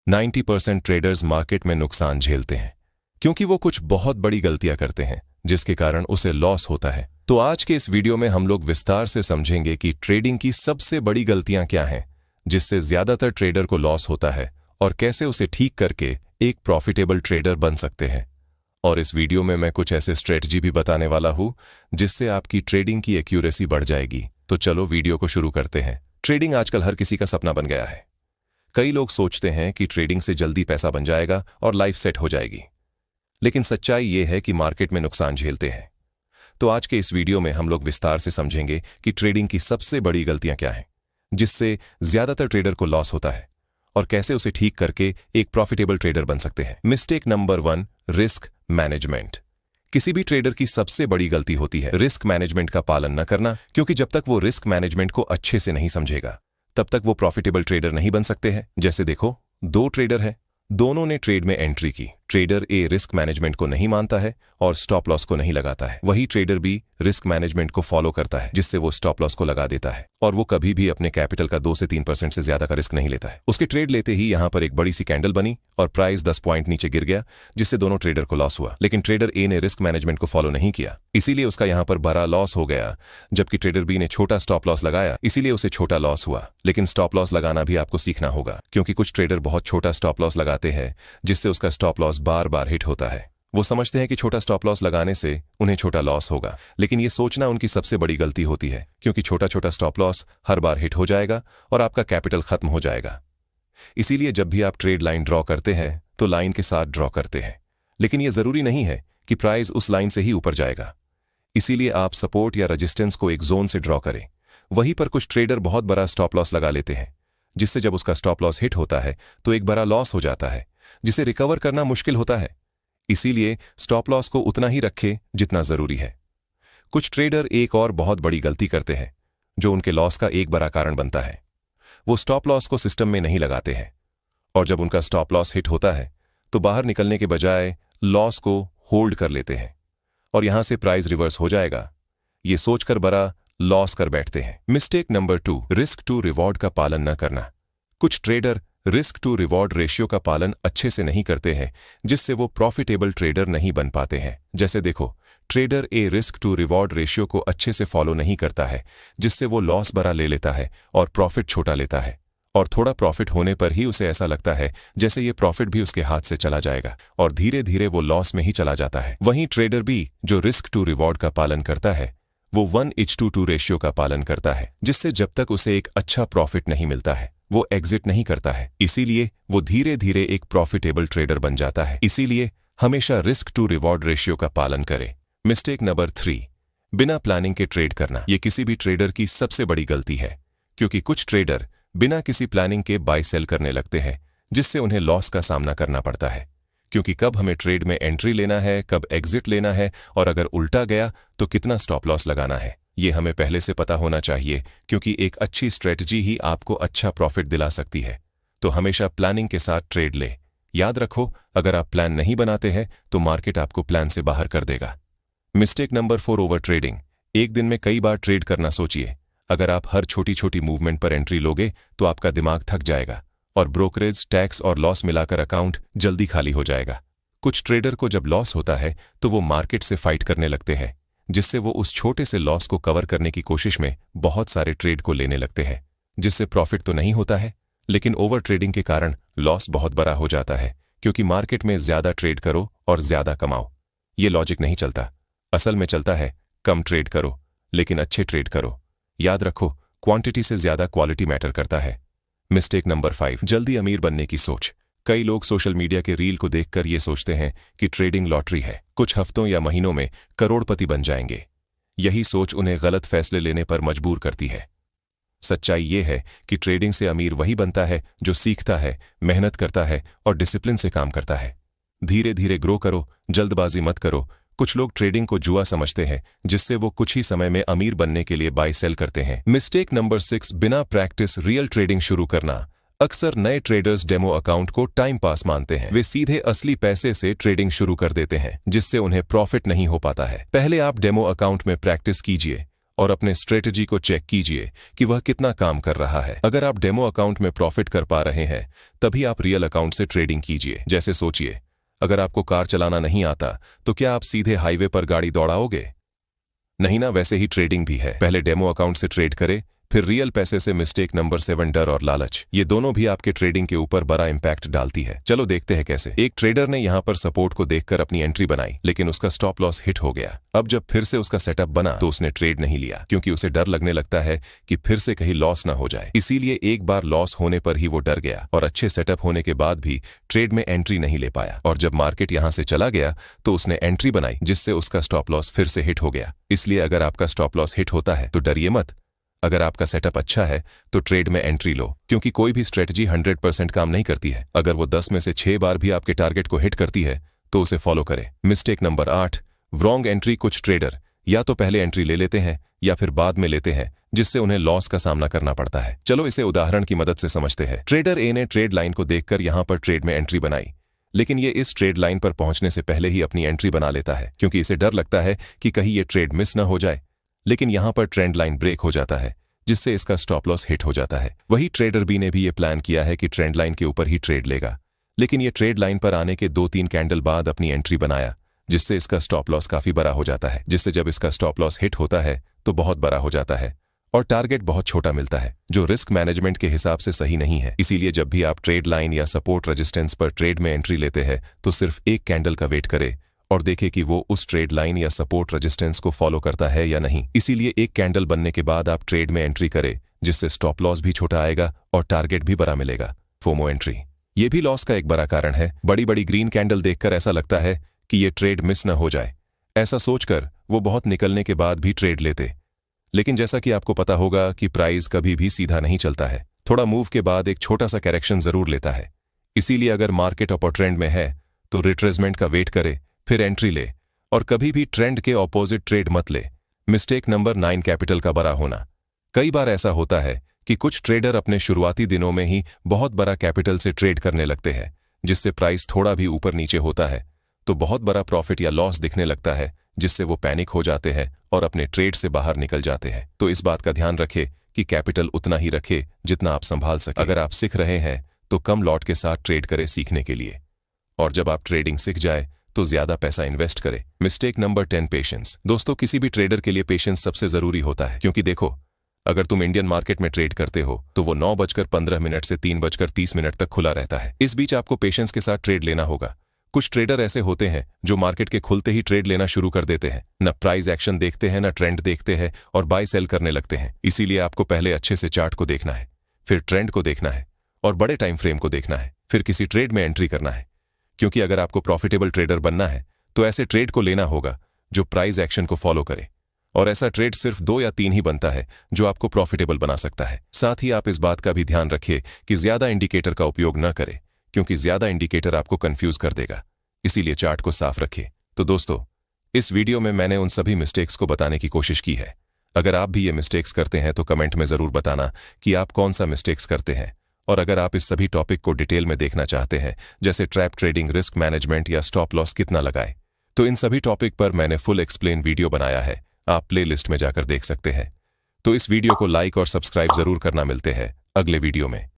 90% traders market में नुकसान झेलते हैं क्योंकि वो कुछ बहुत बड़ी गलतियां करते हैं जिसके कारण उसे लॉस होता है। तो आज के इस वीडियो में हम लोग विस्तार से समझेंगे कि ट्रेडिंग की सबसे बड़ी गलतियां क्या हैं जिससे ज्यादातर ट्रेडर को लॉस होता है और कैसे उसे ठीक करके एक प्रॉफिटेबल ट्रेडर बन सकते हैं। और इस वीडियो में मैं कुछ ऐसे स्ट्रेटजी भी बताने वाला हूं जिससे आपकी ट्रेडिंग की एक्यूरेसी बढ़ जाएगी। तो चलो वीडियो को शुरू करते हैं। ट्रेडिंग आजकल हर किसी का सपना बन गया है। कई लोग सोचते हैं कि ट्रेडिंग से जल्दी पैसा बन जाएगा और लाइफ सेट हो जाएगी, लेकिन सच्चाई ये है कि मार्केट में नुकसान झेलते हैं। तो आज के इस वीडियो में हम लोग विस्तार से समझेंगे कि ट्रेडिंग की सबसे बड़ी गलतियां क्या हैं जिससे ज्यादातर ट्रेडर को लॉस होता है और कैसे उसे ठीक करके एक प्रॉफिटेबल ट्रेडर बन सकते हैं। Mistake number 1, risk management. किसी भी ट्रेडर की सबसे बड़ी गलती होती है रिस्क मैनेजमेंट का पालन न करना, क्योंकि जब तक वो रिस्क मैनेजमेंट को अच्छे से नहीं समझेगा तब तक वो प्रॉफिटेबल ट्रेडर नहीं बन सकते हैं। जैसे देखो, 2 ट्रेडर हैं, दोनों ने ट्रेड में एंट्री की। ट्रेडर ए रिस्क मैनेजमेंट को नहीं मानता है और स्टॉप लॉस को नहीं लगाता है। वही ट्रेडर बी रिस्क मैनेजमेंट को फॉलो करता है जिससे वो स्टॉप लॉस को लगा देता है और वो कभी भी अपने कैपिटल का 2 से 3% से ज्यादा का रिस्क नहीं लेता है। उसके ट्रेड लेते ही यहां पर एक बड़ी सी कैंडल बनी और प्राइस 10 पॉइंट नीचे गिर गया जिससे दोनों ट्रेडर को लॉस हुआ। लेकिन ट्रेडर ए ने रिस्क मैनेजमेंट को फॉलो नहीं किया, इसीलिए उसका यहां पर बड़ा लॉस हो गया। जबकि ट्रेडर बी ने छोटा स्टॉप लॉस लगाया, इसीलिए उसे छोटा लॉस हुआ। लेकिन स्टॉप लॉस लगाना भी आपको सीखना होगा, क्योंकि कुछ ट्रेडर बहुत छोटा स्टॉप लॉस लगाते हैं जिससे उसका स्टॉप लॉस बार बार हिट होता है। वो समझते हैं कि छोटा स्टॉप लॉस लगाने से उन्हें छोटा लॉस होगा, लेकिन ये सोचना उनकी सबसे बड़ी गलती होती है, क्योंकि छोटा छोटा स्टॉप लॉस हर बार हिट हो जाएगा और आपका कैपिटल खत्म हो जाएगा। इसीलिए जब भी आप ट्रेड लाइन ड्रॉ करते हैं तो लाइन के साथ ड्रॉ करते हैं, लेकिन यह जरूरी नहीं है कि प्राइस उस लाइन से ही ऊपर जाएगा। इसीलिए आप सपोर्ट या रेजिस्टेंस को एक जोन से ड्रॉ करें। वहीं पर कुछ ट्रेडर बहुत बड़ा स्टॉप लॉस लगा लेते हैं, जिससे जब उसका स्टॉप लॉस हिट होता है तो एक बड़ा लॉस हो जाता है जिसे रिकवर करना मुश्किल होता है। इसीलिए स्टॉप लॉस को उतना ही रखें जितना जरूरी है। कुछ ट्रेडर एक और बहुत बड़ी गलती करते हैं जो उनके लॉस का एक बड़ा कारण बनता है। वो स्टॉप लॉस को सिस्टम में नहीं लगाते हैं और जब उनका स्टॉप लॉस हिट होता है तो बाहर निकलने के बजाय लॉस को होल्ड कर लेते हैं और यहां से प्राइस रिवर्स हो जाएगा, ये सोचकर बड़ा लॉस कर बैठते हैं। Mistake number 2, risk to reward का पालन न करना। कुछ trader risk to reward ratio का पालन अच्छे से नहीं करते हैं जिससे वो प्रॉफिटेबल ट्रेडर नहीं बन पाते हैं। जैसे देखो, trader A risk to reward ratio को अच्छे से फॉलो नहीं करता है जिससे वो लॉस बड़ा ले लेता है और प्रॉफिट छोटा लेता है, और थोड़ा प्रॉफिट होने पर ही उसे ऐसा लगता है जैसे ये प्रॉफिट भी उसके हाथ से चला जाएगा और धीरे धीरे वो लॉस में ही चला जाता है। वहीं ट्रेडर बी जो रिस्क टू रिवॉर्ड का पालन करता है वो 1:2 रेशियो का पालन करता है, जिससे जब तक उसे एक अच्छा प्रॉफिट नहीं मिलता है वो एग्जिट नहीं करता है। इसीलिए वो धीरे धीरे एक प्रॉफिटेबल ट्रेडर बन जाता है। इसीलिए हमेशा रिस्क टू रिवॉर्ड रेशियो का पालन करें। मिस्टेक नंबर 3, बिना प्लानिंग के ट्रेड करना। ये किसी भी ट्रेडर की सबसे बड़ी गलती है, क्योंकि कुछ ट्रेडर बिना किसी प्लानिंग के बाय सेल करने लगते हैं जिससे उन्हें लॉस का सामना करना पड़ता है, क्योंकि कब हमें ट्रेड में एंट्री लेना है, कब एग्जिट लेना है और अगर उल्टा गया तो कितना स्टॉप लॉस लगाना है, ये हमें पहले से पता होना चाहिए, क्योंकि एक अच्छी स्ट्रेटजी ही आपको अच्छा प्रॉफिट दिला सकती है। तो हमेशा प्लानिंग के साथ ट्रेड ले। याद रखो, अगर आप प्लान नहीं बनाते हैं तो मार्केट आपको प्लान से बाहर कर देगा। Mistake number 4, over trading. एक दिन में कई बार ट्रेड करना सोचिए। अगर आप हर छोटी छोटी मूवमेंट पर एंट्री लोगे तो आपका दिमाग थक जाएगा और ब्रोकरेज, टैक्स और लॉस मिलाकर अकाउंट जल्दी खाली हो जाएगा। कुछ ट्रेडर को जब लॉस होता है तो वो मार्केट से फाइट करने लगते हैं, जिससे वो उस छोटे से लॉस को कवर करने की कोशिश में बहुत सारे ट्रेड को लेने लगते हैं, जिससे प्रॉफिट तो नहीं होता है, लेकिन ओवर ट्रेडिंग के कारण लॉस बहुत बड़ा हो जाता है, क्योंकि मार्केट में ज्यादा ट्रेड करो और ज्यादा कमाओ। ये लॉजिक नहीं चलता। असल में चलता है कम ट्रेड करो लेकिन अच्छे ट्रेड करो। याद रखो, क्वांटिटी से ज्यादा क्वालिटी मैटर करता है। मिस्टेक नंबर 5, जल्दी अमीर बनने की सोच। कई लोग सोशल मीडिया के रील को देखकर ये सोचते हैं कि ट्रेडिंग लॉटरी है, कुछ हफ्तों या महीनों में करोड़पति बन जाएंगे। यही सोच उन्हें गलत फैसले लेने पर मजबूर करती है। सच्चाई ये है कि ट्रेडिंग से अमीर वही बनता है जो सीखता है, मेहनत करता है और डिसिप्लिन से काम करता है। धीरे धीरे ग्रो करो, जल्दबाजी मत करो। कुछ लोग ट्रेडिंग को जुआ समझते हैं, जिससे वो कुछ ही समय में अमीर बनने के लिए बाय सेल करते हैं। मिस्टेक नंबर 6, बिना प्रैक्टिस रियल ट्रेडिंग शुरू करना। अक्सर नए ट्रेडर्स डेमो अकाउंट को टाइम पास मानते हैं। वे सीधे असली पैसे से ट्रेडिंग शुरू कर देते हैं, जिससे उन्हें प्रॉफिट नहीं हो पाता है। पहले आप डेमो अकाउंट में प्रैक्टिस कीजिए और अपने स्ट्रेटजी को चेक कीजिए कि वह कितना काम कर रहा है। अगर आप डेमो अकाउंट में प्रॉफिट कर पा रहे हैं तभी आप रियल अकाउंट से ट्रेडिंग कीजिए। जैसे सोचिए, अगर आपको कार चलाना नहीं आता तो क्या आप सीधे हाईवे पर गाड़ी दौड़ाओगे? नहीं ना। वैसे ही ट्रेडिंग भी है, पहले डेमो अकाउंट से ट्रेड करें, फिर रियल पैसे से। मिस्टेक नंबर 7, डर और लालच, ये दोनों भी आपके ट्रेडिंग के ऊपर बड़ा इंपैक्ट डालती है। चलो देखते हैं कैसे। एक ट्रेडर ने यहाँ पर सपोर्ट को देखकर अपनी एंट्री बनाई, लेकिन उसका स्टॉप लॉस हिट हो गया। अब जब फिर से उसका सेटअप बना तो उसने ट्रेड नहीं लिया, क्योंकि उसे डर लगने लगता है कि फिर से कहीं लॉस ना हो जाए। इसीलिए एक बार लॉस होने पर ही वो डर गया और अच्छे सेटअप होने के बाद भी ट्रेड में एंट्री नहीं ले पाया। और जब मार्केट यहाँ से चला गया तो उसने एंट्री बनाई, जिससे उसका स्टॉप लॉस फिर से हिट हो गया। इसलिए अगर आपका स्टॉप लॉस हिट होता है तो डरिए मत। अगर आपका सेटअप अच्छा है तो ट्रेड में एंट्री लो, क्योंकि कोई भी स्ट्रेटजी 100% काम नहीं करती है। अगर वो 10 में से 6 बार भी आपके टारगेट को हिट करती है तो उसे फॉलो करें। Mistake number 8, wrong entry. कुछ ट्रेडर या तो पहले एंट्री ले लेते हैं या फिर बाद में लेते हैं, जिससे उन्हें लॉस का सामना करना पड़ता है। चलो इसे उदाहरण की मदद से समझते हैं। ट्रेडर ए ने ट्रेड लाइन को देखकर यहाँ पर ट्रेड में एंट्री बनाई, लेकिन ये इस ट्रेड लाइन पर पहुंचने से पहले ही अपनी एंट्री बना लेता है, क्योंकि इसे डर लगता है कि कहीं ये ट्रेड मिस न हो जाए। लेकिन यहाँ पर ट्रेंड लाइन ब्रेक हो जाता है, जिससे इसका स्टॉप लॉस हिट हो जाता है। वही ट्रेडर बी ने भी ये प्लान किया है कि ट्रेंड लाइन के ऊपर ही ट्रेड लेगा, लेकिन ये ट्रेड लाइन पर आने के 2-3 कैंडल बाद अपनी एंट्री बनाया, जिससे इसका स्टॉप लॉस काफी बड़ा हो जाता है। जिससे जब इसका स्टॉप लॉस हिट होता है तो बहुत बड़ा हो जाता है और टारगेट बहुत छोटा मिलता है, जो रिस्क मैनेजमेंट के हिसाब से सही नहीं है। इसीलिए जब भी आप ट्रेड लाइन या सपोर्ट रेजिस्टेंस पर ट्रेड में एंट्री लेते हैं तो सिर्फ एक कैंडल का वेट करें और देखें कि वो उस ट्रेड लाइन या सपोर्ट रेजिस्टेंस को फॉलो करता है या नहीं। इसीलिए एक कैंडल बनने के बाद आप ट्रेड में एंट्री करें, जिससे स्टॉप लॉस भी छोटा आएगा और टारगेट भी बड़ा मिलेगा। फोमो एंट्री, ये भी लॉस का एक बड़ा कारण है। बड़ी बड़ी ग्रीन कैंडल देखकर ऐसा लगता है कि ये ट्रेड मिस न हो जाए, ऐसा सोचकर वो बहुत निकलने के बाद भी ट्रेड लेते। लेकिन जैसा कि आपको पता होगा कि प्राइस कभी भी सीधा नहीं चलता है, थोड़ा मूव के बाद एक छोटा सा करेक्शन जरूर लेता है। इसीलिए अगर मार्केट अपर ट्रेंड में है तो रिट्रेसमेंट का वेट करे, फिर एंट्री ले, और कभी भी ट्रेंड के ऑपोजिट ट्रेड मत ले। मिस्टेक नंबर 9, कैपिटल का बड़ा होना। कई बार ऐसा होता है कि कुछ ट्रेडर अपने शुरुआती दिनों में ही बहुत बड़ा कैपिटल से ट्रेड करने लगते हैं, जिससे प्राइस थोड़ा भी ऊपर नीचे होता है तो बहुत बड़ा प्रॉफिट या लॉस दिखने लगता है, जिससे वो पैनिक हो जाते हैं और अपने ट्रेड से बाहर निकल जाते हैं। तो इस बात का ध्यान रखें कि कैपिटल उतना ही रखें जितना आप संभाल सकें। अगर आप सीख रहे हैं तो कम लॉट के साथ ट्रेड करें सीखने के लिए, और जब आप ट्रेडिंग सीख जाए तो ज्यादा पैसा इन्वेस्ट करें। Mistake number 10, patience. दोस्तों, किसी भी ट्रेडर के लिए पेशेंस सबसे जरूरी होता है, क्योंकि देखो, अगर तुम इंडियन मार्केट में ट्रेड करते हो तो वो 9:15 से 3:30 तक खुला रहता है। इस बीच आपको पेशेंस के साथ ट्रेड लेना होगा। कुछ ट्रेडर ऐसे होते हैं जो मार्केट के खुलते ही ट्रेड लेना शुरू कर देते हैं, न प्राइस एक्शन देखते हैं न ट्रेंड देखते हैं, और बाय सेल करने लगते हैं। इसीलिए आपको पहले अच्छे से चार्ट को देखना है, फिर ट्रेंड को देखना है और बड़े टाइम फ्रेम को देखना है, फिर किसी ट्रेड में एंट्री करना है। क्योंकि अगर आपको प्रॉफिटेबल ट्रेडर बनना है तो ऐसे ट्रेड को लेना होगा जो प्राइस एक्शन को फॉलो करे, और ऐसा ट्रेड सिर्फ 2 या 3 ही बनता है जो आपको प्रॉफिटेबल बना सकता है। साथ ही आप इस बात का भी ध्यान रखिए कि ज्यादा इंडिकेटर का उपयोग न करें, क्योंकि ज्यादा इंडिकेटर आपको कंफ्यूज कर देगा। इसीलिए चार्ट को साफ रखिए। तो दोस्तों, इस वीडियो में मैंने उन सभी मिस्टेक्स को बताने की कोशिश की है। अगर आप भी ये मिस्टेक्स करते हैं तो कमेंट में जरूर बताना कि आप कौन सा मिस्टेक्स करते हैं। और अगर आप इस सभी टॉपिक को डिटेल में देखना चाहते हैं, जैसे ट्रैप ट्रेडिंग, रिस्क मैनेजमेंट या स्टॉप लॉस कितना लगाए, तो इन सभी टॉपिक पर मैंने फुल एक्सप्लेन वीडियो बनाया है, आप प्लेलिस्ट में जाकर देख सकते हैं। तो इस वीडियो को लाइक और सब्सक्राइब जरूर करना। मिलते हैं अगले वीडियो में।